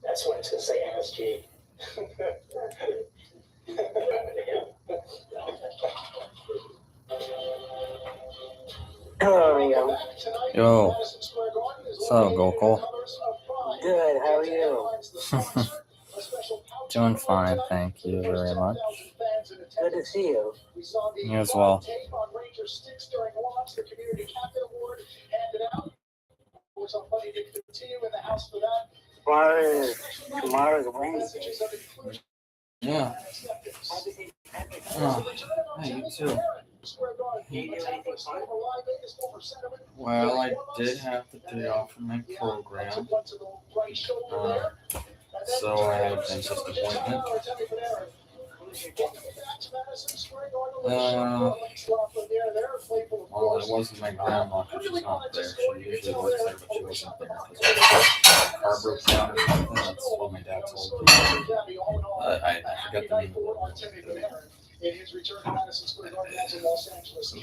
That's when it's going to say MSG. Hello, Rio. Yo, so Gokul. Good, how are you? Doing fine, thank you very much. Good to see you. You as well. Tomorrow's Wednesday. Yeah. Oh, hey, you too. Well, I did have the day off from my program, so I had a dentist appointment. Well, it wasn't my grandma because she's not there. She usually works there, but she wasn't there because her car broke down or something. That's what my dad told me. I forget the name of it. In his return to Madison Square Garden as in Los Angeles.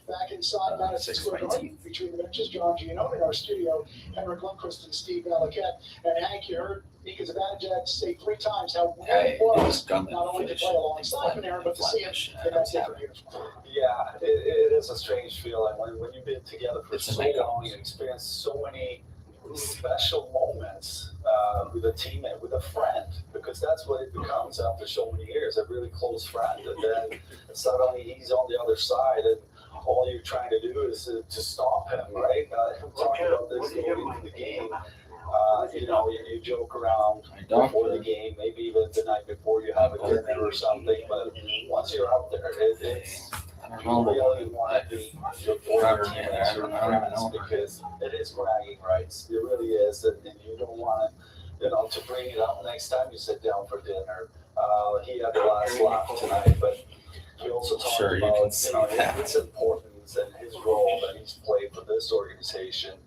Back inside Madison Square Garden, featuring the benches, John Giannone in our studio, Henrik Lundqvist and Steve Valiquette. And Hank, you heard Mika Zibanejad say 3 times how weird it was not only to play alongside Panarin, but to see him in that different uniform. Yeah, it is a strange feeling when you've been together for so long and experienced so many special moments with a teammate, with a friend, because that's what it becomes after so many years, a really close friend. And then suddenly he's on the other side, and all you're trying to do is to stop him, right? I'm talking about this going into the game. You joke around before the game, maybe even the night before you have a dinner or something, but once you're out there, it's you really want to be before the team because it is bragging rights. It really is, and you don't want to bring it up next time you sit down for dinner. He had the last laugh tonight, but he also talked about his importance and his role that he's played for this organization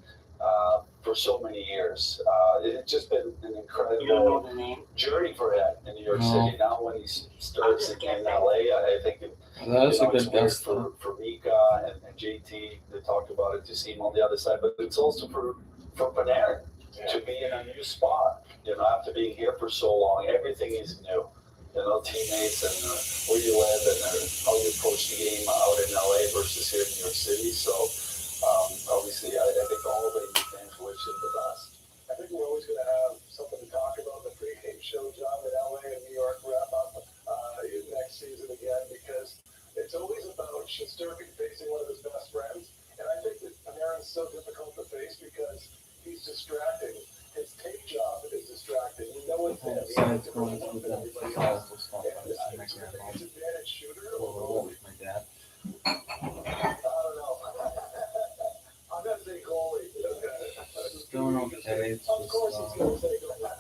for so many years. It's just been an incredible journey for him in New York City. Now when he starts again in LA, I think that's a good guess for Mika and JT. They talked about it to see him on the other side, but it's also for Panarin to be in a new spot. After being here for so long, everything is new. Teammates and where you live and how you approach the game out in LA versus here in New York City. So obviously, I think all of the fans wish him the best. I think we're always going to have something to talk about in the pregame show, John, that LA and New York wrap up next season again, because it's always about Shesterkin facing one of his best friends. And I think that Panarin's so difficult to face because he's distracting. His tape job is distracting. You know it's him. He has to go one than everybody else. And it's a disadvantage shooter. With my dad. I don't know. I'm going to say goalie. It's doing okay. It's Of course he's going to say goalie.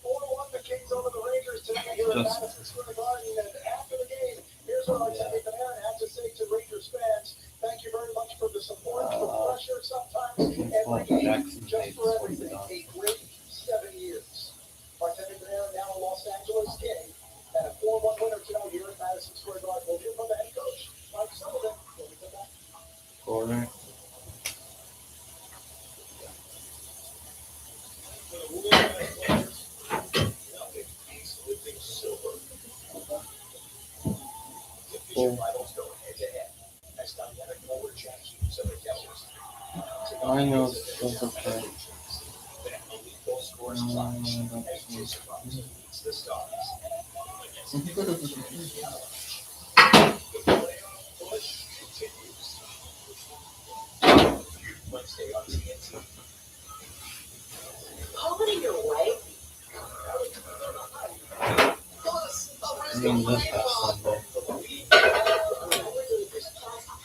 4-1 the Kings over the Rangers tonight here at Madison Square Garden. And after the game, here's what Artemi Panarin had to say to Rangers fans. Thank you very much for the support, for the pressure sometimes, every game, just for everything. A great 7 years. Artemi Panarin now a Los Angeles King, and a 4-1 winner tonight here at Madison Square Garden. We'll hear from the head coach, Mike Sullivan, when we come back. Corner. I know it's okay. Calling your wife? I mean, this past Sunday.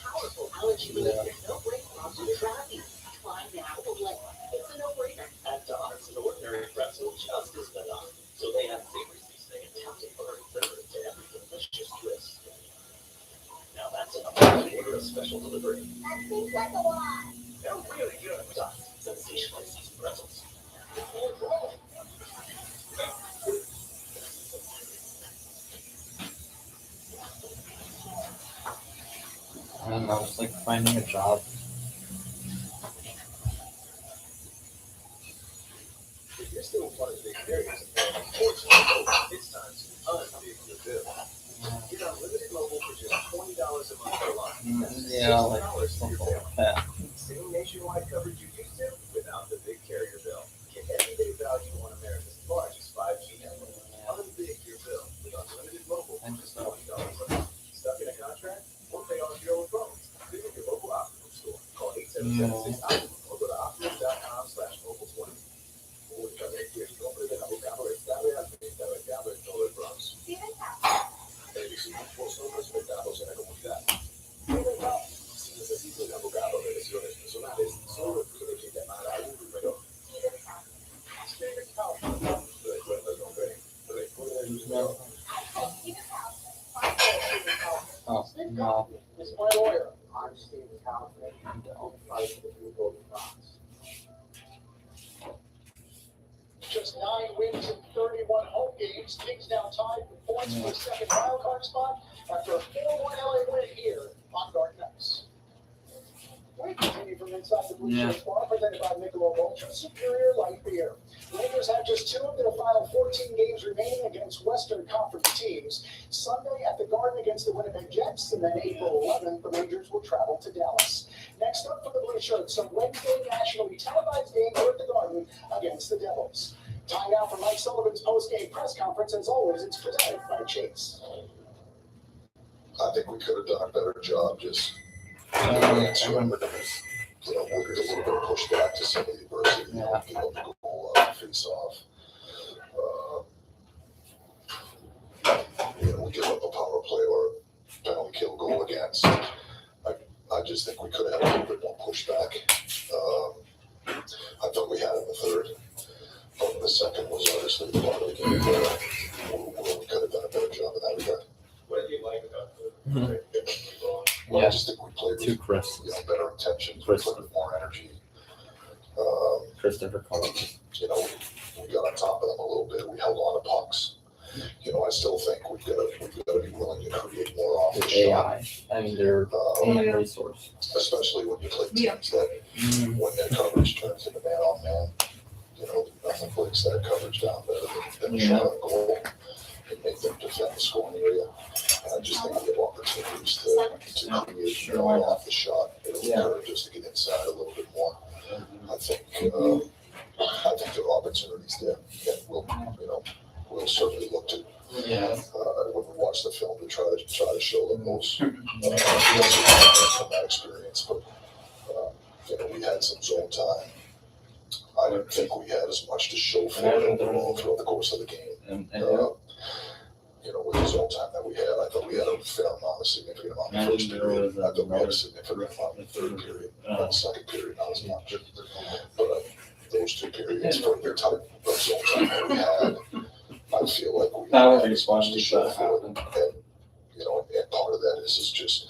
Powerful allergy relief. No break problem driving. Find out. It's a no-brainer. At Don's, an ordinary pretzel just is enough. So they have savory seasoning and tempting butter flavor to every delicious twist. Now that's enough. Order a special delivery. That seems like a lot. They're really good. Don's sensationally seasoned pretzels. I don't know, it's like finding a job. If you're still part of the experience, unfortunately, it's time to unbig your bill. Get unlimited mobile for just $20 a month per line. Yeah, like $60 for something your family. like that. Same nationwide coverage you used to without the big carrier bill. Get everyday value on America's largest 5G network. Unbig your bill with unlimited mobile for just $20 a month. Stuck in a contract? Or pay off your old phones. Visit your local Optimum store. Call 8776-OPTIMUM or go to optimum.com/mobile20. Los hombres respetados en la comunidad. Si necesita un abogado de lesiones personales, solo tiene que llamar a un número. Recuerda el nombre. Recuerda el número. Oh, no. It's my lawyer. I'm Stephen Kaufman. I'll fight for the people of the Bronx. Just 9 wins in 31 home games. Kings now tied for points for the second wildcard spot after a 4-1 LA win here on Garden Ice. We continue from inside the Blue Shirts Bar, presented by Michelob Ultra Superior Light Beer. Rangers have just 2 of their final 14 games remaining against Western Conference teams. Sunday at the Garden against the Winnipeg Jets, and then April 11th, the Rangers will travel to Dallas. Next up for the Blue Shirts, some Wednesday nationally televised game here at the Garden against the Devils. Time now for Mike Sullivan's post-game press conference. As always, it's presented by Chase. I think we could have done a better job just, I remember this. with a little bit of pushback to some of the adversity, Yeah. being able to go face off. We give up a power play or a penalty kill goal against. I just think we could have had a little bit more pushback. I thought we had in the third. But the second was obviously the part of the game where we could have done a better job in that regard. What do you like about Well, Yeah. I just think we played Too with crisp. better intentions, we played with more energy. Christopher Columbus. We got on top of them a little bit. We held on to pucks. I still think we've got to be willing to create more off the The shot, AI. I mean, they're AI resource. especially when you play teams that when their coverage turns into man on man. Nothing breaks that coverage down better than a shot on goal and make them defend the scoring area. And I just think we have opportunities to create more off the shot. It'll encourage us to get inside a little bit more. I think there are opportunities there, and we'll certainly look to Yeah. when we watch the film to try to show them those from that experience. But we had some zone time. I didn't think we had as much to show for it overall throughout the course of the game. With the zone time that we had, I thought we had a fair amount, a significant amount in the first period. I thought we had a significant amount in the third period. The second period, not as much. But those 2 periods for the type of zone time that we had, I feel like we had as much to show for it. And part of that is just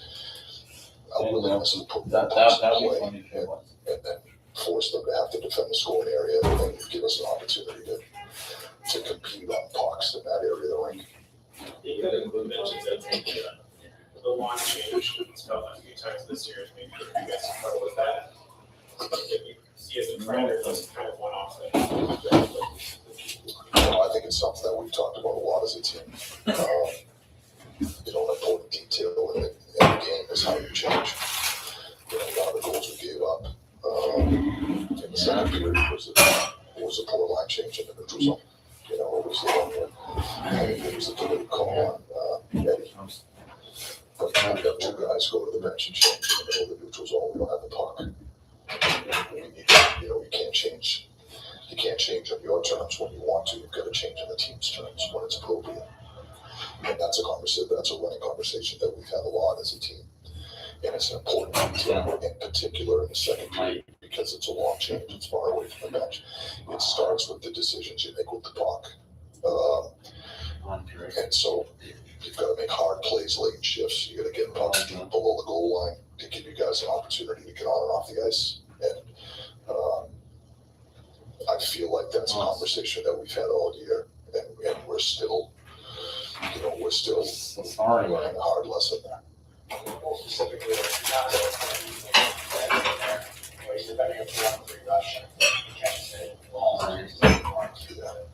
a willingness to put That pucks would in be play funny if it was. and then force them to have to defend the scoring area and give us an opportunity to compete on pucks in that area of the rink. You mentioned that the line change, it's felt like a few times this year, maybe you guys struggle with that. If you see as a trend, or just kind of one off thing. I think it's something that we've talked about a lot as a team. An important detail in the game is how you change. A lot of the goals we gave up in the second period was a poor line change in the neutral zone. It was the one where it was a delayed call on Eddie. But now we have 2 guys go to the bench and change in the middle of the neutral zone. We don't have the puck. We need, you can't change. You can't change on your terms when you want to. You've got to change on the team's terms when it's appropriate. And that's a running conversation that we've had a lot as a team. And it's an important detail in particular in the second period because it's a long change. It's far away from the bench. It starts with the decisions you make with the puck. And so you've got to make hard plays late in shifts. You got to get pucks deep below the goal line to give you guys an opportunity to get on and off the ice. And I feel like that's a conversation that we've had all year, and we're still learning a hard lesson there. example specifically, not where he's defending a 4-on-3 rush. He catches it, ball, and he's going to that.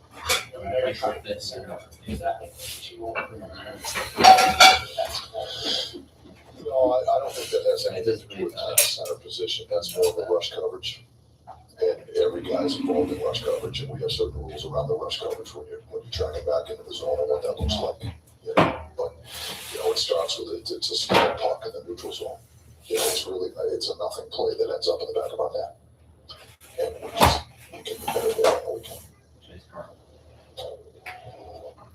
No, I don't think that has anything to do with the center position. That's more of a rush coverage. And every guy's involved in rush coverage, and we have certain rules around the rush coverage when you're tracking back into the zone and what that looks like. You know, but it starts with it's a small puck in the neutral zone. It's a nothing play that ends up in the back of our net. And we can be better there. I know we can.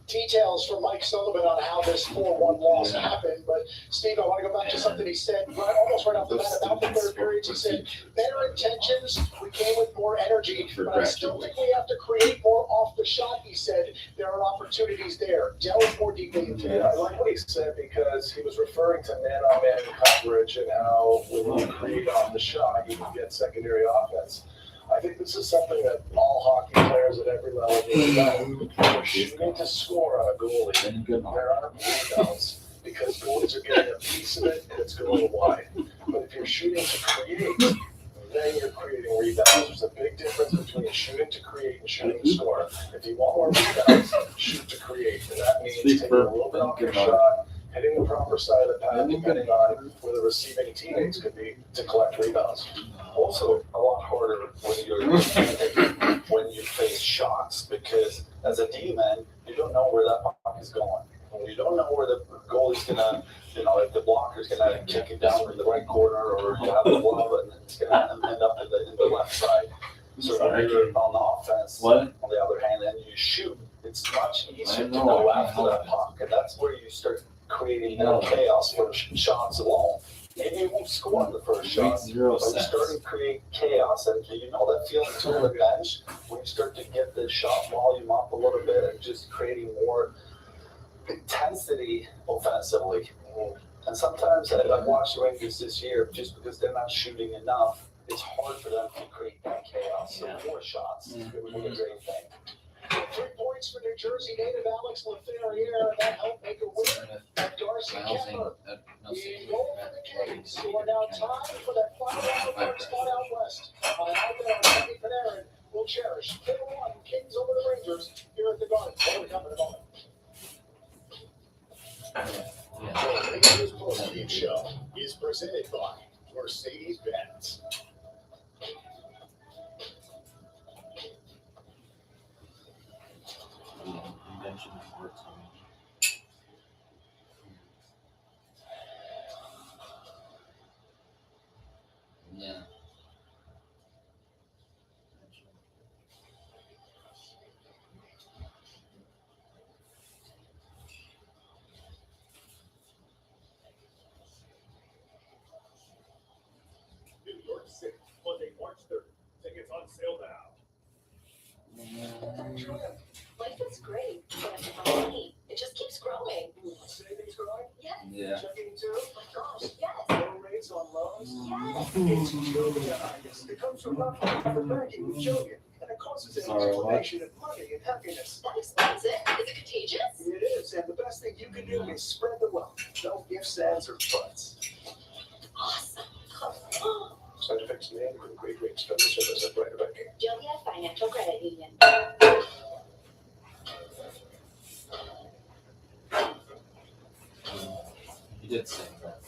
Details from Mike Sullivan on how this 4-1 loss happened, but Steve, I want to go back to something he said almost right off the bat about the third period. He said, better intentions, we came with more energy, but I still think we have to create more off the shot. He said, there are opportunities there. Delve more deeply into Yeah, I like what he said because he was referring to man-on-man coverage and how when you create off the shot, you can get secondary offense. I think this is something that all hockey players at every level need to know. You're shooting to score on a goalie. There aren't rebounds because goalies are getting a piece of it and it's going wide. But if you're shooting to create, then you're creating rebounds. There's a big difference between shooting to create and shooting to score. If you want more rebounds, shoot to create. And that means taking a little bit off your shot, hitting the proper side of the pad, depending on where the receiving teammates could be to collect rebounds. Also, a lot harder when you face shots because as a D-man, you don't know where that puck is going. You don't know where the goalie's gonna, if the blocker's gonna kick it down in the right corner or you have the glove and it's gonna end up in the left side. So if you're on the offense, on the other hand, and you shoot, it's much easier to go after that puck, and that's where you start creating more chaos for shots alone. Maybe you won't score on the first shot, but you start to create chaos, and that feeling too on the bench when you start to get the shot volume up a little bit and just creating more intensity offensively. And sometimes I've watched the Rangers this year just because they're not shooting enough. It's hard for them to create that chaos. So more shots would be a great thing. 3 points for New Jersey native Alex Laferriere, and that helped make a winner. And Darcy Kemper, the goal for the Kings, who are now tied for that final wild spot out west. Out there, Teddy Panarin will cherish 4-1 Kings over the Rangers here at the Garden. More to come in a moment. The Rangers postgame show is presented by Mercedes-Benz. Convention works on me. Yeah. New York City, Monday, March 3rd. Tickets on sale now. Life is great, but without money, it just keeps growing. Savings growing? Yes. Yeah. Checking too? Oh my gosh, yes. Low rates on loans? Yes. It's Jovian. It comes from for banking with Jovian, and it causes an explanation of money and happiness. That explains it. Is it contagious? It is, and the best thing you can do is spread the wealth. No ifs, ands, or buts. Awesome. Side effects may include great rates, federal service, and brighter banking. Joliet Financial Credit Union. He did say that.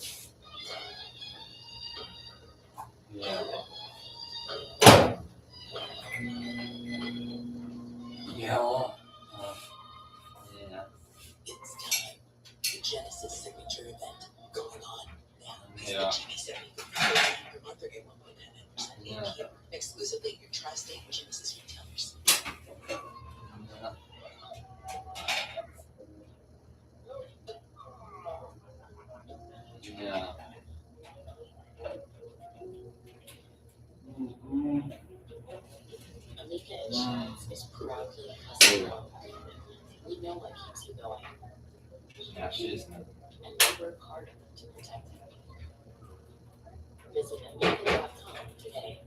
Yeah. Yeah. Yeah. It's time. The Genesis signature event going on now. Yeah. Your month are getting 1.99% Yeah. APR exclusively at your tri-state Genesis retailers. Yeah. Amica Insurance is proudly a customer. We know what keeps you going, Yeah, she is. and we work hard to protect it. Visit amica.com today.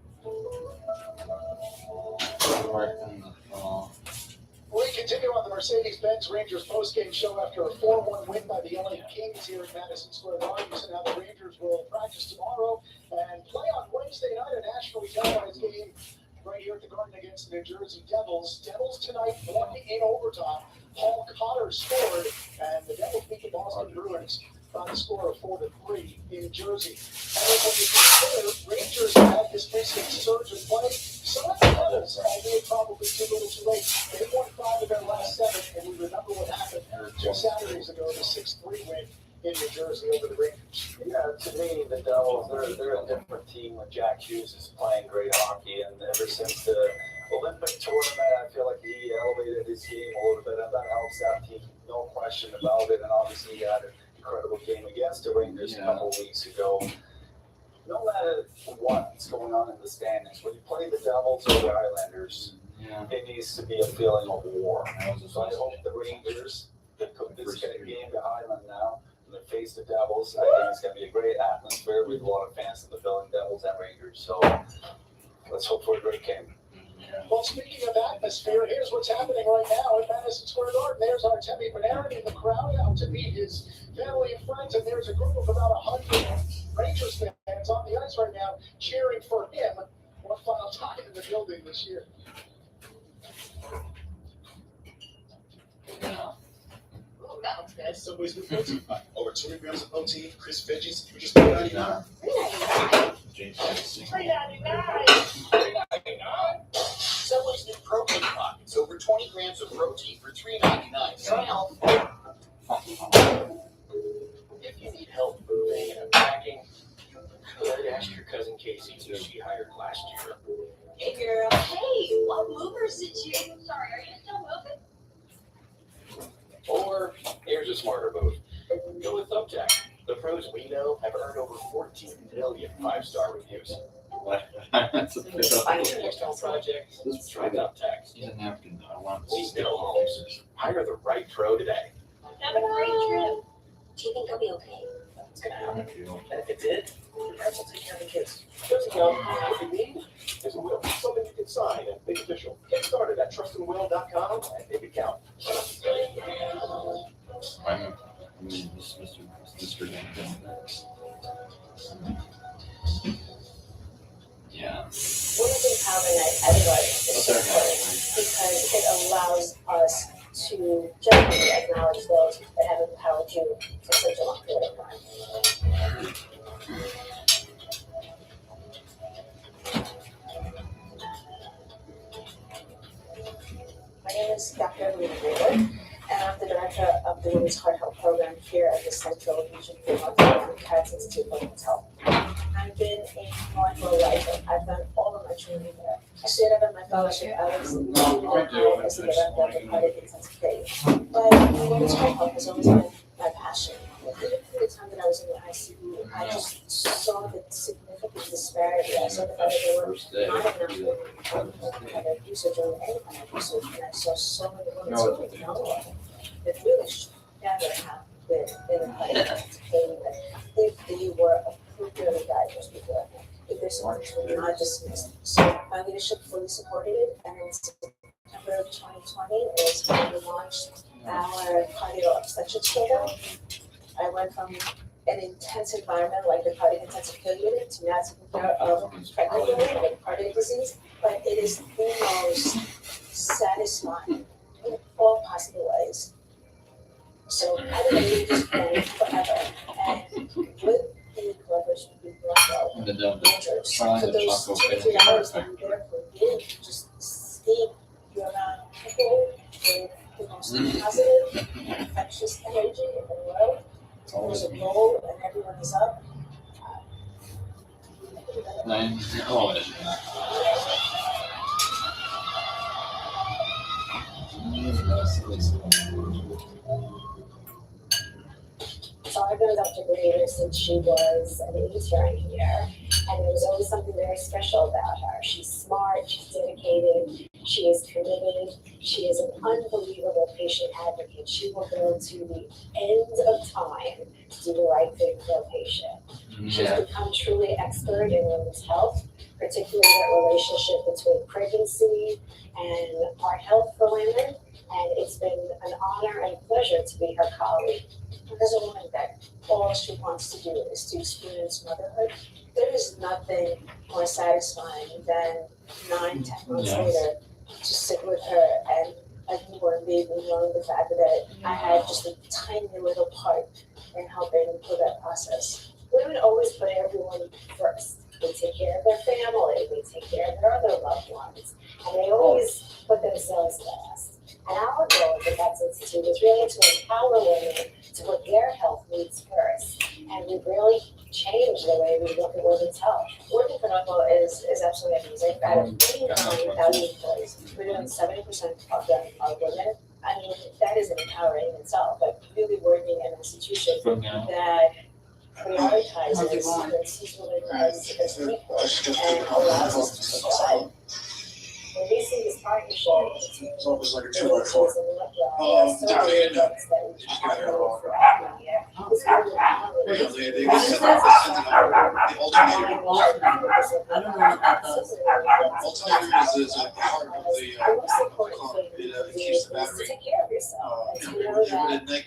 Working the fall. We continue on the Mercedes-Benz Rangers postgame show after a 4-1 win by the LA Kings here at Madison Square Garden. You said how the Rangers practice tomorrow and play on Wednesday night, a nationally televised game right here at the Garden against the New Jersey Devils. Devils tonight won in overtime. Paul Cotter scored, and the Devils beat the Boston Bruins by the score of 4-3 in Jersey. And when you consider Rangers had this recent surge in play, some of the Devils, albeit probably too little too late, they won 5 of their last 7, and we remember what happened 2 Saturdays ago, the 6-3 win in New Jersey over the Rangers. Yeah, to me, the Devils, they're a different team when Jack Hughes is playing great hockey, and ever since the Olympic tournament, I feel like he elevated his game a little bit, and that helps that team, no question about it. And obviously, he had an incredible game against the Rangers a couple of weeks ago. No matter what's going on in the standings, when you play the Devils or the Islanders, it needs to be a feeling of war. So I hope the Rangers that put this kind of game behind them now, and they face the Devils. I think it's going to be a great atmosphere with a lot of fans in the building, Devils and Rangers. So let's hope for a great game. Well, speaking of atmosphere, here's what's happening right now at Madison Square Garden. There's Artemi Panarin in the crowd out to meet his family and friends, and there's a group of about 100 Rangers fans on the ice right now cheering for him. One final time in the building this year. That's Subway's new protein pack. Over 200 grams of protein, crisp veggies, you just $3.99. Subway's new protein pack. It's over 20 grams of protein for $3.99. Try health. If you need help moving and unpacking, you could ask your cousin Casey, who she hired last year. Hey, girl. Hey, what movers did you? Sorry, are you still moving? Or here's a smarter move. Go with Thumbtack. The pros we know have earned over 14 million 5-star reviews. That's a bit Find your next home project. Try Thumbtack. He's a napkin though. I want We know homes. Hire the right pro today. Have a great trip. Do you think I'll be okay? It's gonna happen. to. And if it did, your parents will take care of the kids. Just what you need is a will. Something you can sign and make official. Get started at trustandwill.com and make it count. I mean, this Mr. Jenkins. Yeah. One of the empowerment everybody is important because it allows us to genuinely acknowledge those that have empowered you for such a long period of time. My name is Dr. Lena Weaver, and I'm the director of the Women's Heart Health Program here at the Central Region for North and Carrots Institute for Women's Health. I've been in North for a while. I've done all of my training there. I started on my fellowship. I was in as the director of the cardiac intensive care. But Women's Heart Health has always been my passion. Even from the time that I was in the ICU, I just saw the significant disparity. I saw the fact that there were not enough women kind of research or any kind of research, and I saw so many women, so many young women that really never have been in a cardiac intensive care unit if they were appropriately diagnosed before. If their symptoms were not dismissed. So my leadership fully supported it, and in September of 2020 is when we launched our cardio obstetrics program. I went from an intense environment like the cardiac intensive care unit to now taking care of pregnant women with cardiac disease, but it is the most satisfying in all possible ways. So I would leave this plan forever, and with the collaboration with Blood And then Rangers, trying for the those chocolate 2 to 3 hours that I'm there for you, just seeing you're around people with the most positive, infectious energy in the world. There's a goal and everyone is up. Nine. Oh, it is. So I've known Dr. Greer since she was an intern here, and there was always something very special about her. She's smart, she's dedicated, she is committed, she is an unbelievable patient advocate. She will go to the end of time to do the right thing for a patient. She's become truly expert in women's health, particularly the relationship between pregnancy and our health for women, and it's been an honor and pleasure to be her colleague. As a woman that all she wants to do is to experience motherhood, there is nothing more satisfying than 9-10 months Yes. later to sit with her and a newborn baby, knowing the fact that I had just a tiny little part in helping through that process. Women always put everyone first. They take care of their family, they take care of their other loved ones, and they always put themselves last. And our goal at the Vets Institute is really to empower women to put their health needs first. And we've really changed the way we look at women's health. Working for Northwell is absolutely amazing. Out of 89,000 employees, we're doing 70% of them are women. I mean, that is empowering in itself, but really working in an institution that prioritizes and sees women as people and allows us to thrive. When we see this partnership, It's almost like a it two by is four. in Northwell, there are so many things that we can do for everyone here. This is really empowering. They sent it the alternator. I don't know what that does. Alternator is a part of the The most important car. thing It to keeps do the is to battery. take care of yourself and to know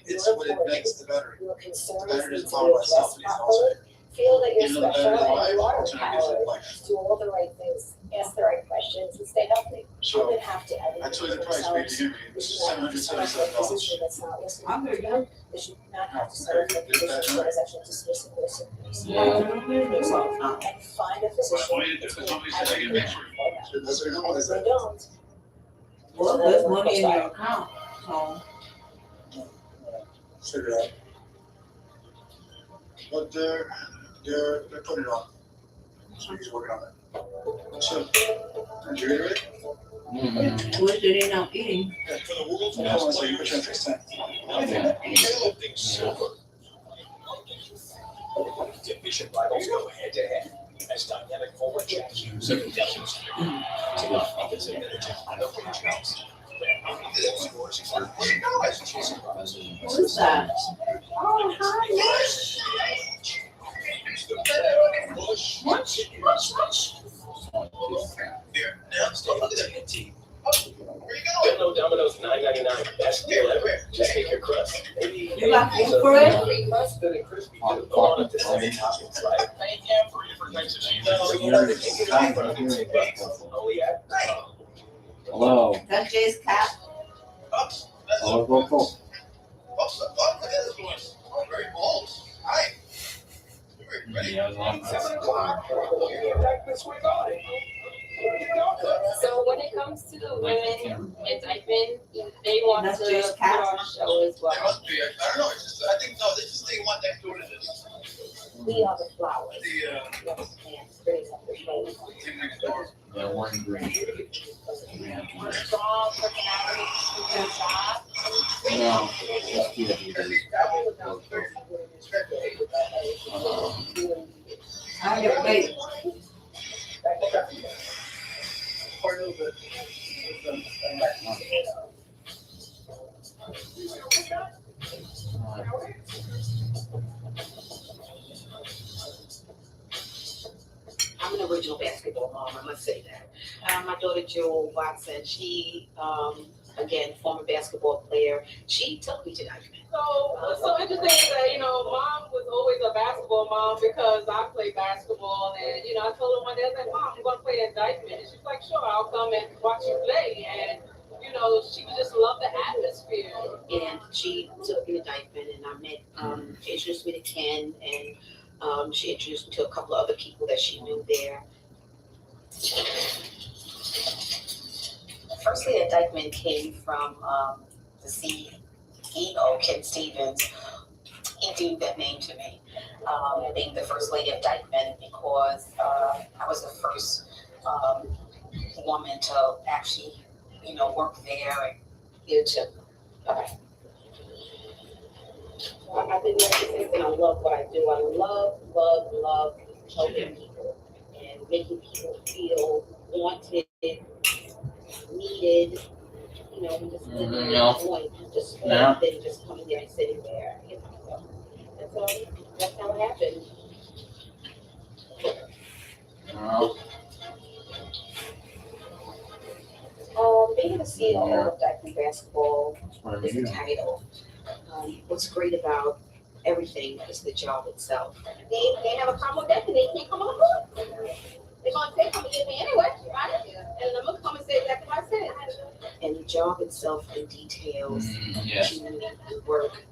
It's that what it makes the battery. your The concerns battery need is to powered be by itself. addressed It needs an properly. alternator. Feel that you're Even though the special battery is and live, you are alternator gives it empowered. life. Do all the right things, ask the right questions, and stay healthy. So Women have to I advocate told you for the price, baby, themselves. hear me. They This is should not have to settle for a $777. physician that's not listening I'm to very them. They should not have to settle for a physician that is actually dismissing their symptoms. Yeah. And find a physician that's going to advocate for them. That's what it And if is. they don't, Well, there's money in your account, so. Figure it out. But they're putting it on. So he's working on it. So, and you ready? Mm-hmm. What did they not eating? Yeah, for the world, so you put your face down. Division rivals go head to head as dynamic forward Jack Hughes and Devils What is that? Oh, Get no Domino's $9.99. Best deal ever. Just take your crust. Maybe You like it's beef a bread? free crust and crispy too. Go on up to 7 toppings, right? Three different types of cheese. Oh yeah. Hello. That's Jay's cat. Hello, Vocal. Yeah, I was on 7 o'clock. We'll get back this way on. So when it comes to the women and Dykeman, they want That's to just put on a show as well. must be, I don't know, I think, no, this is the one next door to this. we are the flowers. The, Yes, and raise up the flowers. thing next door. Yeah, orange green. Strong personality, good job. No, just two of you guys. I get paid. I'm an original basketball mom, I must say that. My daughter Jewel Watson, she, again, former basketball player, she took me to Dykeman. So what's so interesting is that, mom was always a basketball mom because I played basketball and, I told her one day, I was like, Mom, I'm gonna play at Dykeman. And she's like, sure, I'll come and watch you play. And, she would just love the atmosphere. And she took me to Dykeman and I met, she introduced me to Ken and she introduced me to a couple of other people that she knew there. Firstly, at Dykeman came from the CEO, Ken Stevens. He gave that name to me, being the first lady of Dykeman, because I was the first woman to actually, work there and here to. Okay. I've been there since and I love what I do. I love helping people and making people feel wanted, needed. Just living No. point, just No. than just coming there and sitting there. So that's how it happened. No. Being the CEO of Dykeman Basketball That's what I'm is a doing. title. What's great about everything is the job itself. They have a problem with that, 'cause they can't come on the board. They're gonna say, come and get me anyway, right? And I'm gonna come and say exactly what I said. And the job itself entails Yes. community work,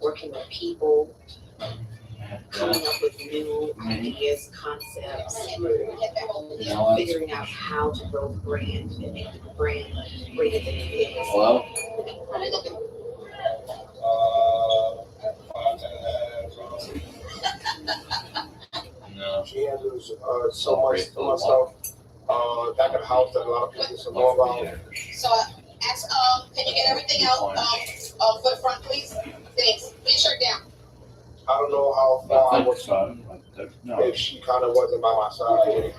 working with people, coming up with new ideas, concepts, figuring out how to grow the brand and make the brand greater than it is. Hello? No. She handles so much stuff back at the house that a lot of people should know about. So, can you get everything out, for the front, please? Thanks. Put your shirt down. I don't know how far I was, No. if she kind of wasn't by my side.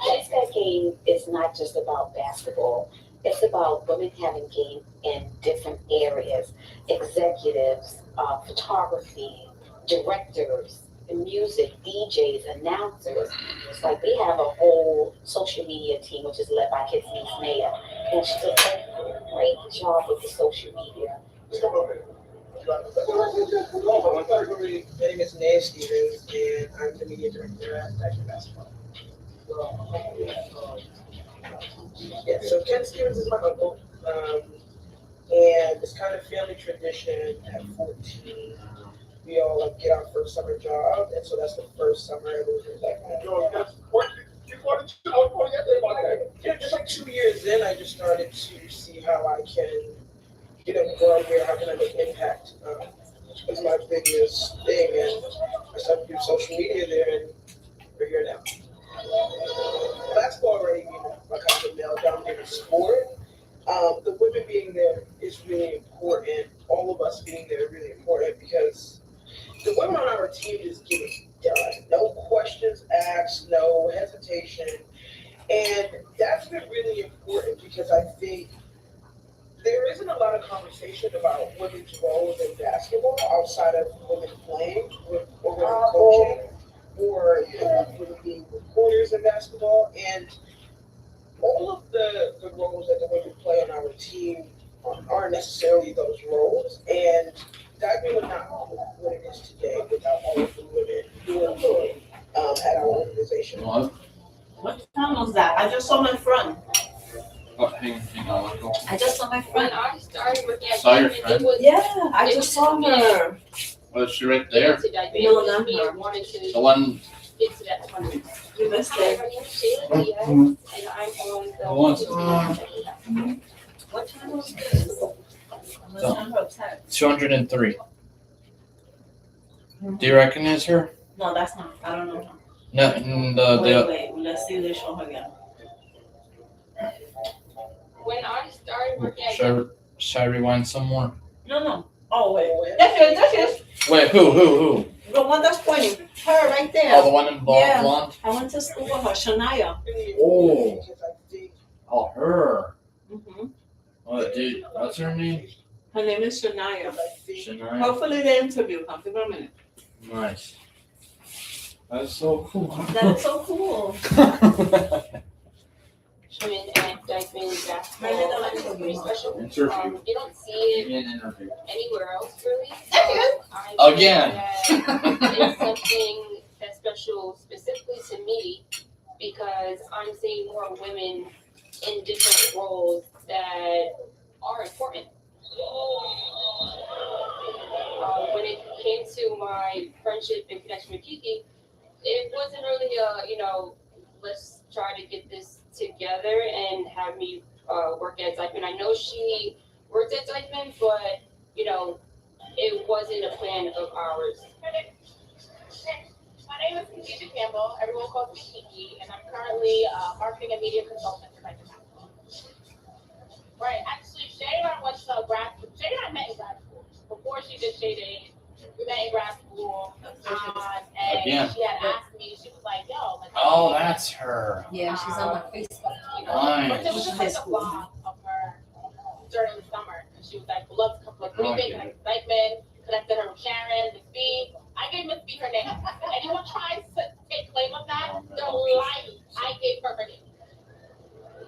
Kids Got Game is not just about basketball. It's about women having game in different areas. Executives, photography, directors, music, DJs, announcers. It's like we have a whole social media team, which is led by Kids Meets Mayor. And she does a great job with the social media. My name is Nate Stevens, and I'm the media director at Diamond Basketball. Yeah, so Ken Stevens is my uncle, and it's kind of family tradition at 14. We all like get our first summer job, and so that's the first summer I was like, yeah, just like 2 years in, I just started to see how I can, grow here, how can I make impact? It's my biggest thing, and I started to do social media there, and we're here now. Basketball already being a kind of male-dominated sport. The women being there is really important. All of us being there is really important because the women on our team just get it done. No questions asked, no hesitation. And that's been really important because I think there isn't a lot of conversation about women's roles in basketball outside of women playing or women coaching or women being reporters in basketball. And all of the roles that the women play on our team aren't necessarily those roles. And Diamond would not be what it is today without all of the women doing at our organization. What? What time was that? I just saw my friend. Oh, hang on, let go. I just saw my friend. When I started working at Saw your Diamond, friend? it was. Yeah, I just saw her. Was she right there? No, not We her. wanted to The one. get to that point. You missed Hi, it. my name is Shayla Diaz, and I'm on the. Who wants it? What time was this? I'm gonna send her a text. 203. Do you recognize her? No, that's not. I don't know her. No, Wait. Let's see if they show her again. When I started working at Should I rewind some more? No. Oh, wait. That's it. Wait, who? The one that's pointing. Her right there. Oh, the one in Yeah. blonde? I went to school with her, Shania. Oh, her. Mm-hmm. What, dude? What's her name? Her name is Shania. Shania. Hopefully they interview her. Give her a minute. Nice. That's so cool. That is so cool. women at Diamond Basketball. It's pretty special. Interview. You don't see it Interview. anywhere else really. Again. It's something that's special specifically to me because I'm seeing more women in different roles that are important. When it came to my friendship and connection with Kiki, it wasn't really let's try to get this together and have me work at Dykeman. I know she worked at Dykeman, but it wasn't a plan of ours. My name is Kiki Campbell. Everyone calls me Kiki, and I'm currently a marketing and media consultant for Diamond Basketball. Right. Actually, Shay and I went to grad school. Shay and I met in grad school. Before she did Shay Days, we met in grad school. And Again. she had asked me, she was like, yo. Oh, that's her. Yeah, she's on my Facebook. Nice. But there was just like a blog of her during the summer. And she was like, would love to come. Like, what do you think? Like, Dykeman, connected her with Sharon, Miss B. I gave Miss B her name. If anyone tries to take claim of that, they're lying. I gave her name.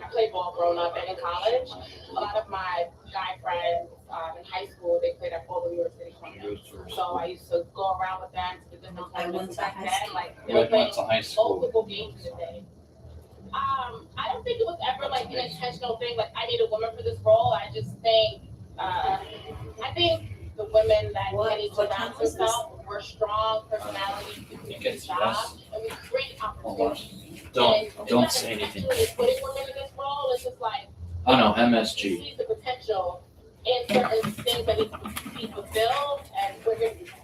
I played ball growing up and in college. A lot of my guy friends in high school, they played at Boulder, New York City. and not I like went this to back high then, school. like they You were playing went to high school. multiple games a day. I don't think it was ever like an intentional thing, like I need a woman for this role. I just think, I think the women that Kenny surrounds herself were strong personalities who could do the job, and we create opportunities. Don't say anything. Putting women in this role, it's just like. Oh no, She MSG. sees the potential in certain things that need to be fulfilled, and we're gonna do that.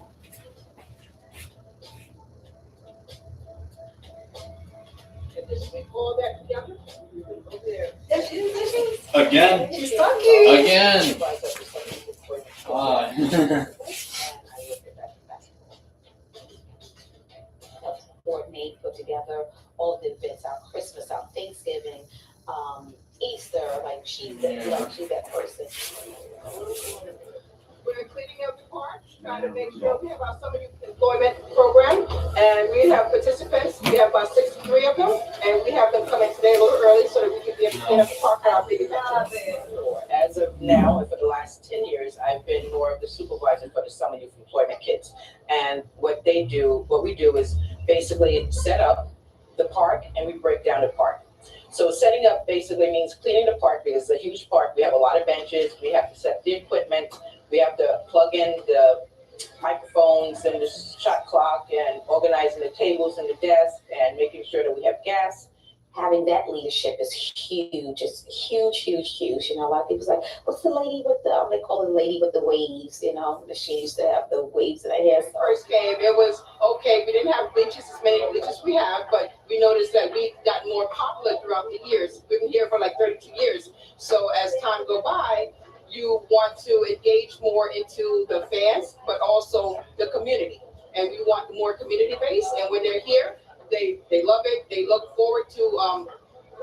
Should we pull that together? There she is, there she is. Again? She's talking. Again. Coordinate, put together all of the events, our Christmas, our Thanksgiving, Easter, like she's that person. We're cleaning up the park, trying to make sure we have our summer youth employment program, and we have participants. We have about 63 of them, and we have them coming today a little early so that we can be able to clean up the park for our big event. As of now, and for the last 10 years, I've been more of the supervisor for the Summer Youth Employment Kids. And what we do is basically set up the park and we break down the park. So setting up basically means cleaning the park because it's a huge park. We have a lot of benches. We have to set the equipment. We have to plug in the microphones and the shot clock and organizing the tables and the desks and making sure that we have gas. Having that leadership is huge. It's huge. You know, a lot of people's like, what's the lady with the, they call her the lady with the waves, you know, she used to have the waves in her hair. First came, it was okay. We didn't have bleachers, as many bleachers we have, but we noticed that we got more popular throughout the years. We've been here for like 32 years. So as time go by, you want to engage more into the fans, but also the community. And we want more community base. And when they're here, they love it. They look forward to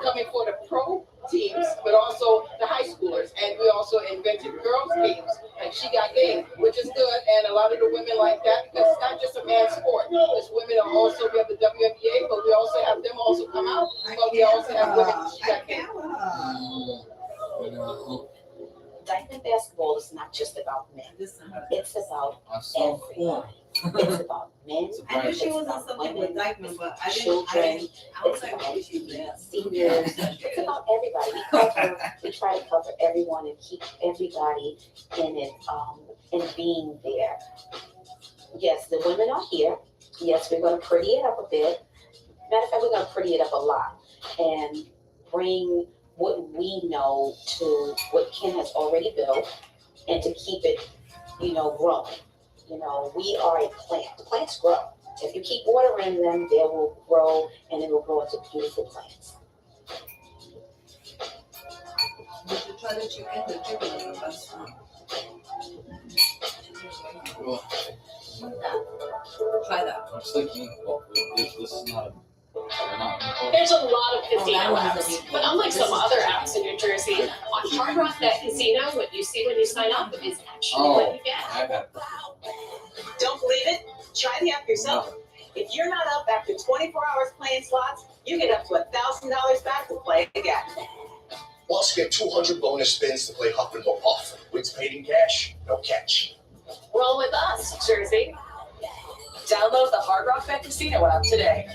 coming for the pro teams, but also the high schoolers. And we also invented girls games, like She Got Game, which is good. And a lot of the women like that because it's not just a man's sport. There's women are also, we have the WNBA, but we also have them also come out. But we also have women in She Got Game. Dykeman basketball is not just about men. It's about everyone. It's about men. I knew she was on something with Dykeman, but I was like, maybe she was there. Seniors. It's about everybody. We try to cover everyone and keep everybody in it, and being there. Yes, the women are here. Yes, we're gonna pretty it up a bit. Matter of fact, we're gonna pretty it up a lot and bring what we know to what Ken has already built and to keep it, growing. We are a plant. Plants grow. If you keep watering them, they will grow and it will grow into beautiful plants. You should try the chicken. The chicken is the best one. Try that. I was thinking, well, this is not. There's a lot of casino apps, but unlike some other apps in New Jersey, on Hard Rock that casino, what you see when you sign up is actually what you get. Don't believe it? Try the app yourself. If you're not up after 24 hours playing slots, you get up to $1,000 back to play again. Plus, get 200 bonus spins to play Huff and Puff. Wins paid in cash, no catch. Roll with us, Jersey. Download the Hard Rock Bet Casino app today.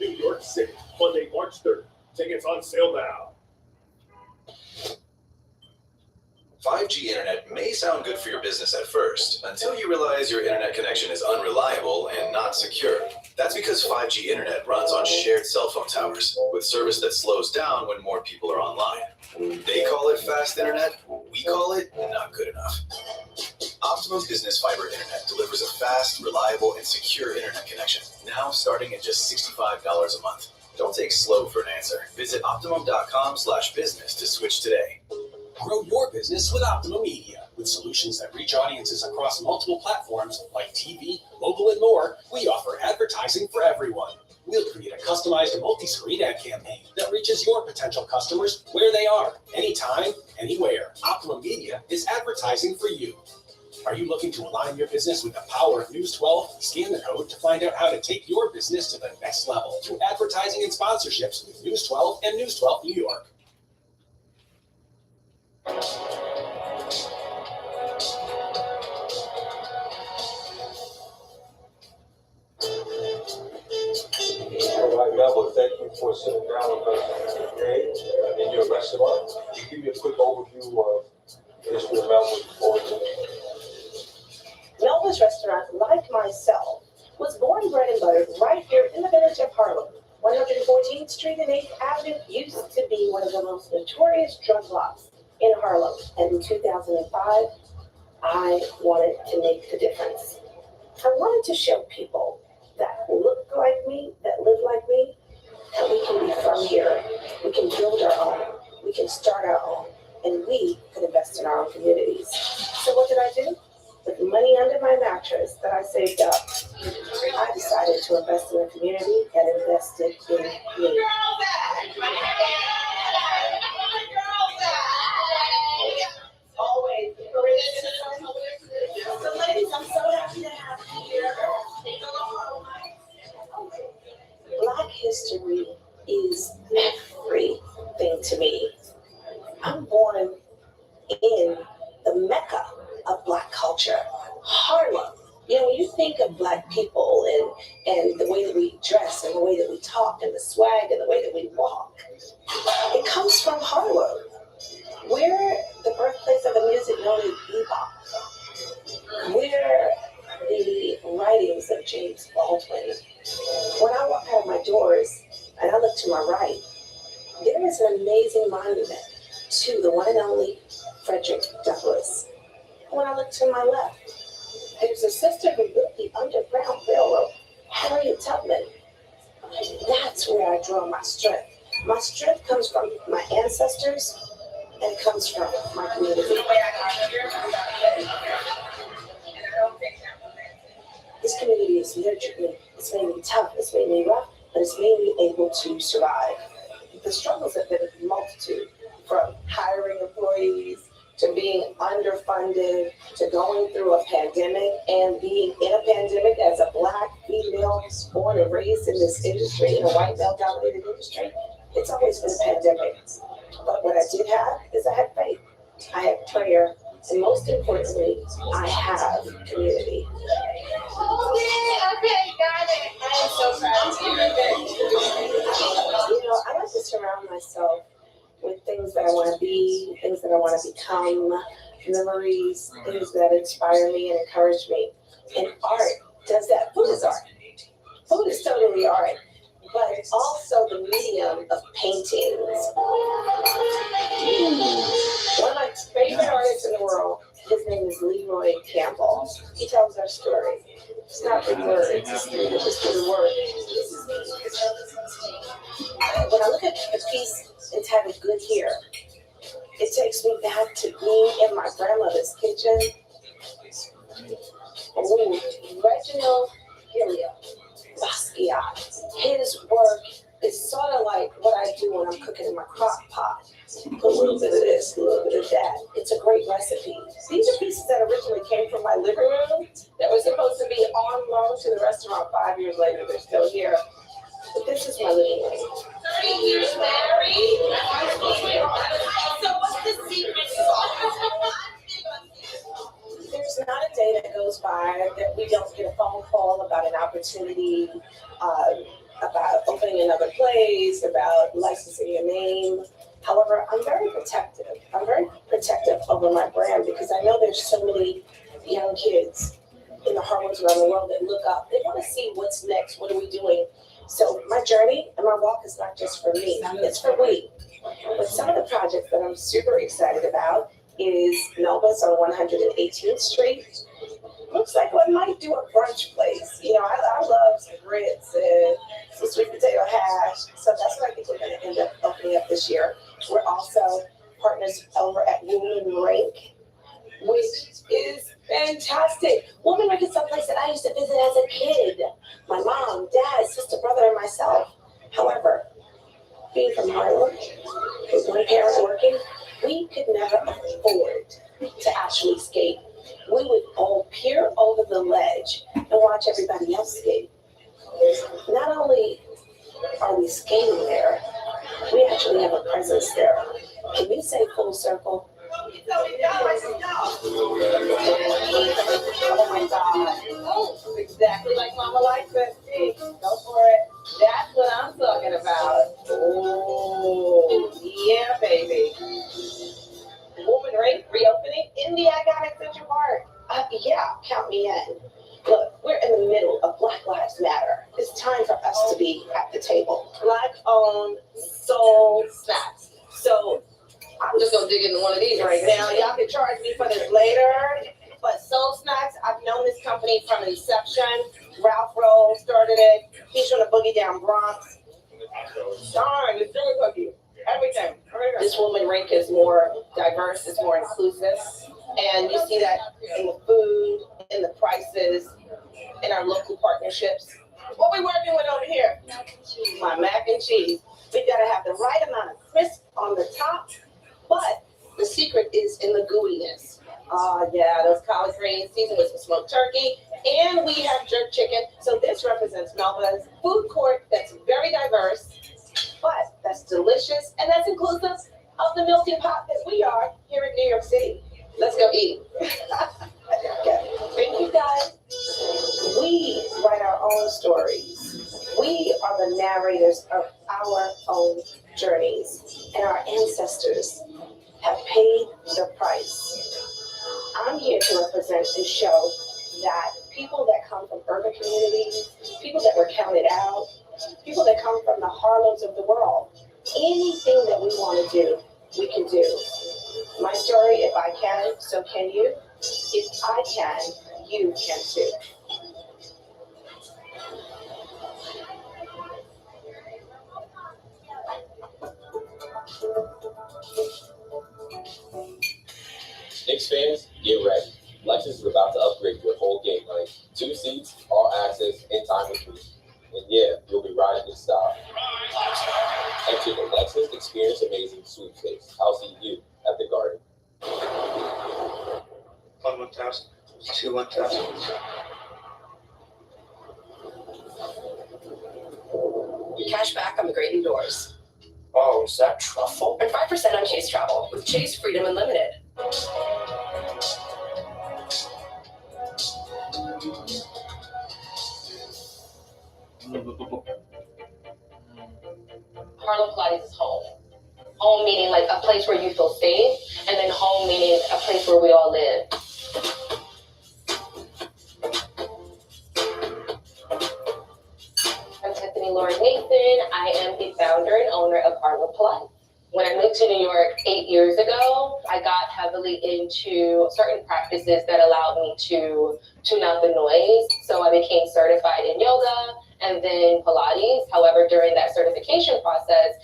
New York City, Monday, March 3rd. Tickets on sale now. 5G internet may sound good for your business at first, until you realize your internet connection is unreliable and not secure. That's because 5G internet runs on shared cell phone towers, with service that slows down when more people are online. They call it fast internet, we call it not good enough. Optimum Business Fiber Internet delivers a fast, reliable, and secure internet connection, now starting at just $65 a month. Don't take slow for an answer. Visit Optimum.com/business to switch today. Grow your business with Optimum Media. With solutions that reach audiences across multiple platforms like TV, mobile, and more, we offer advertising for everyone. We'll create a customized multi-screen ad campaign that reaches your potential customers where they are, anytime, anywhere. Optimum Media is advertising for you. Are you looking to align your business with the power of News 12? Scan the code to find out how to take your business to the next level through advertising and sponsorships with News 12 and News 12 New York. All right, Melba, thank you for sitting down with us today in your restaurant. Can you give me a quick overview of the history of Melba's origin? Melba's Restaurant, like myself, was born, bred, and buttered right here in the village of Harlem. 114th Street and 8th Avenue used to be one of the most notorious drug blocks in Harlem. And in 2005, I wanted to make a difference. I wanted to show people that look like me, that live like me, that we can be from here. We can build our own. We can start our own. And we can invest in our own communities. So what did I do? With money under my mattress that I saved up, I decided to invest in a community that invested in me. Always. So ladies, I'm so happy to have you here. Black history is everything to me. I'm born in the Mecca of Black culture, Harlem. You know, when you think of Black people and the way that we dress and the way that we talk and the swag and the way that we walk, it comes from Harlem. We're the birthplace of a music known as bebop. We're the writings of James Baldwin. When I walk out of my doors and I look to my right, there is an amazing monument to the one and only Frederick Douglass. When I look to my left, there's a sister who built the Underground Railroad, Harriet Tubman. That's where I draw my strength. My strength comes from my ancestors and it comes from my community. This community has nurtured me. It's made me tough, it's made me rough, but it's made me able to survive. The struggles have been a multitude, from hiring employees to being underfunded to going through a pandemic and being in a pandemic as a Black female born and raised in this industry, in a white male-dominated industry. It's always been a pandemic. But what I did have is I had faith, I had prayer, and most importantly, I have community. Okay, got it. I am so proud of you. You know, I like to surround myself with things that I want to be, things that I want to become, memories, things that inspire me and encourage me. And art does that. Food is art. Food is totally art, but also the medium of paintings. One of my favorite artists in the world, his name is Leroy Campbell. He tells our story. It's not through words, it's through the word. When I look at the piece entitled Good Here, it takes me back to being in my grandmother's kitchen. Ooh, Reginald Hillier, Basquiat. His work is sort of like what I do when I'm cooking in my crock pot. Put a little bit of this, a little bit of that. It's a great recipe. These are pieces that originally came from my living room that were supposed to be on loan to the restaurant 5 years later. They're still here. But this is my living room. 30 years married. So what's the secret? There's not a day that goes by that we don't get a phone call about an opportunity, about opening another place, about licensing your name. However, I'm very protective. I'm very protective over my brand because I know there's so many young kids in the Harlems around the world that look up. They want to see what's next. What are we doing? So my journey and my walk is not just for me. It's for we. But some of the projects that I'm super excited about is Melba's on 118th Street. Looks like we might do a brunch place. You know, I love some grits and some sweet potato hash. So that's what I think we're going to end up opening up this year. We're also partners over at Woman Rink, which is fantastic. Woman Rink is someplace that I used to visit as a kid. my mom, dad, sister, brother, and myself. However, being from Harlem, with one parent working, we could never afford to actually skate. We would all peer over the ledge and watch everybody else skate. Not only are we skating there, we actually have a presence there. Can you say full circle? Oh my God. Oh, exactly like Mama likes it. Hey, go for it. That's what I'm talking about. Oh, yeah, baby. Woman rate reopening in the iconic Central Park. Yeah, count me in. Look, we're in the middle of Black Lives Matter. It's time for us to be at the table. Black-owned soul snacks. So I'm just gonna dig into one of these right now. Y'all can charge me for this later. But Soul Snacks, I've known this company from inception. Ralph Roll started it. He's from the Boogie Down Bronx. Darn, the sugar cookie. Everything. This woman rink is more diverse, it's more inclusive. And you see that in the food, in the prices, in our local partnerships. What we working with over here? My mac and cheese. We gotta have the right amount of crisp on the top, but the secret is in the gooiness. Oh yeah, those collard greens seasoned with some smoked turkey, and we have jerk chicken. So this represents Melba's food court that's very diverse, but that's delicious, and that's inclusive of the melting pot that we are here in New York City. Let's go eat. Thank you guys. We write our own stories. We are the narrators of our own journeys, and our ancestors have paid the price. I'm here to represent and show that people that come from urban communities, people that were counted out, people that come from the Harlems of the world, anything that we want to do, we can do. My story, if I can, so can you. If I can, you can too. Knicks fans, get ready. Lexus is about to upgrade your whole game night. 2 seats, all access, and time with me. And yeah, you'll be riding in style. Enter the Lexus Experience Amazing sweepstakes. I'll see you at the Garden. 1,000, 2,000. Cash back on the Great Indoors. Oh, is that truffle? And 5% on Chase Travel with Chase Freedom Unlimited. Harlem Pilates is home. Home meaning like a place where you feel safe, and then home meaning a place where we all live. I'm Tiffany Lauren Nathan. I am the founder and owner of Harlem Pilates. When I moved to New York 8 years ago, I got heavily into certain practices that allowed me to tune out the noise. So I became certified in yoga and then Pilates. However, during that certification process,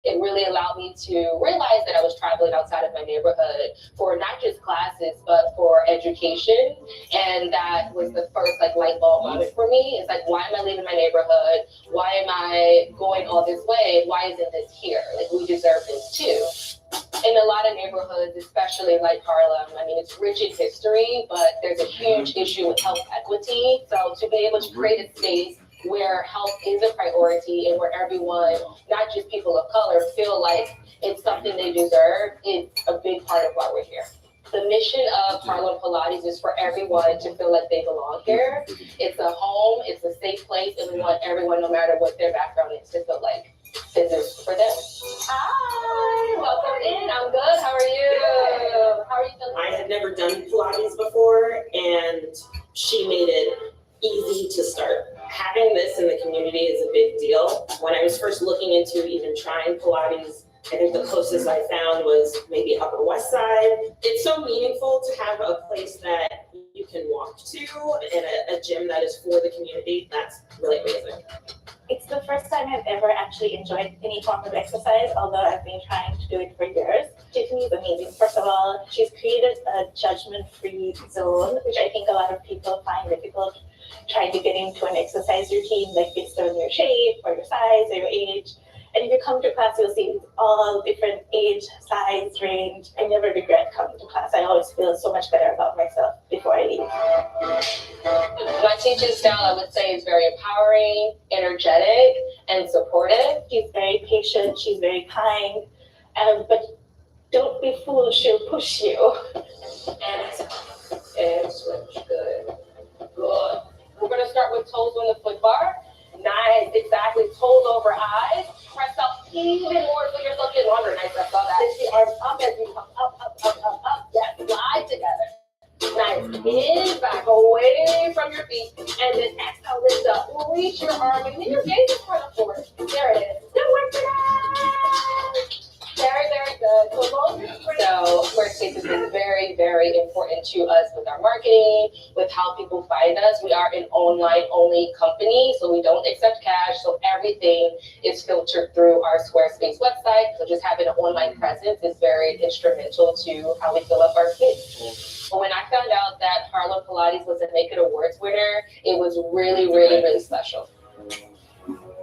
it really allowed me to realize that I was traveling outside of my neighborhood for not just classes, but for education. And that was the first light bulb moment for me. It's like, why am I leaving my neighborhood? Why am I going all this way? Why isn't this here? We deserve this too. In a lot of neighborhoods, especially like Harlem, I mean, it's rich in history, but there's a huge issue with health equity. So to be able to create a space where health is a priority and where everyone, not just people of color, feel like it's something they deserve is a big part of why we're here. The mission of Harlem Pilates is for everyone to feel like they belong here. It's a home, it's a safe place, and we want everyone, no matter what their background is, to feel like this is for them. Hi, welcome in. I'm good. How are you? How are you feeling? I had never done Pilates before, and she made it easy to start. Having this in the community is a big deal. When I was first looking into even trying Pilates, I think the closest I found was maybe Upper West Side. It's so meaningful to have a place that you can walk to and a gym that is for the community. That's really amazing. It's the first time I've ever actually enjoyed any form of exercise, although I've been trying to do it for years. Tiffany's amazing. First of all, she's created a judgment-free zone, which I think a lot of people find difficult trying to get into an exercise routine, like based on your shape or your size or your age. And if you come to class, you'll see it's all different age, size, range. I never regret coming to class. I always feel so much better about myself before I leave. My teaching style, I would say, is very empowering, energetic, and supportive. She's very patient. She's very kind. But don't be fooled. She'll push you. And switch. Good. Good. We're going to start with toes on the foot bar. Nice. Exactly. Toes over eyes. Press up even more so you're looking longer. Nice. I saw that. Lift the arms up as you come up. Yes. Slide together. Nice. In, back, away from your feet. And then exhale, lift up. Reach your arm. And then your gaze is kind of forward. There it is. Good work today. Very, very good. So Squarespace has been very, very important to us with our marketing, with how people find us. We are an online-only company, so we don't accept cash. So everything is filtered through our Squarespace website. So just having an online presence is very instrumental to how we fill up our space. But when I found out that Harlem Pilates was a Naked Awards winner, it was really, really, really special.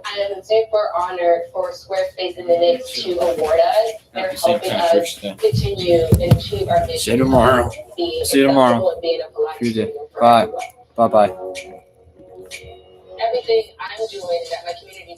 I am super honored for Squarespace and the Knicks to award us. They're helping us continue and achieve our mission. See you tomorrow. See you tomorrow. Tuesday. Bye. Bye-bye. Everything I'm doing that my community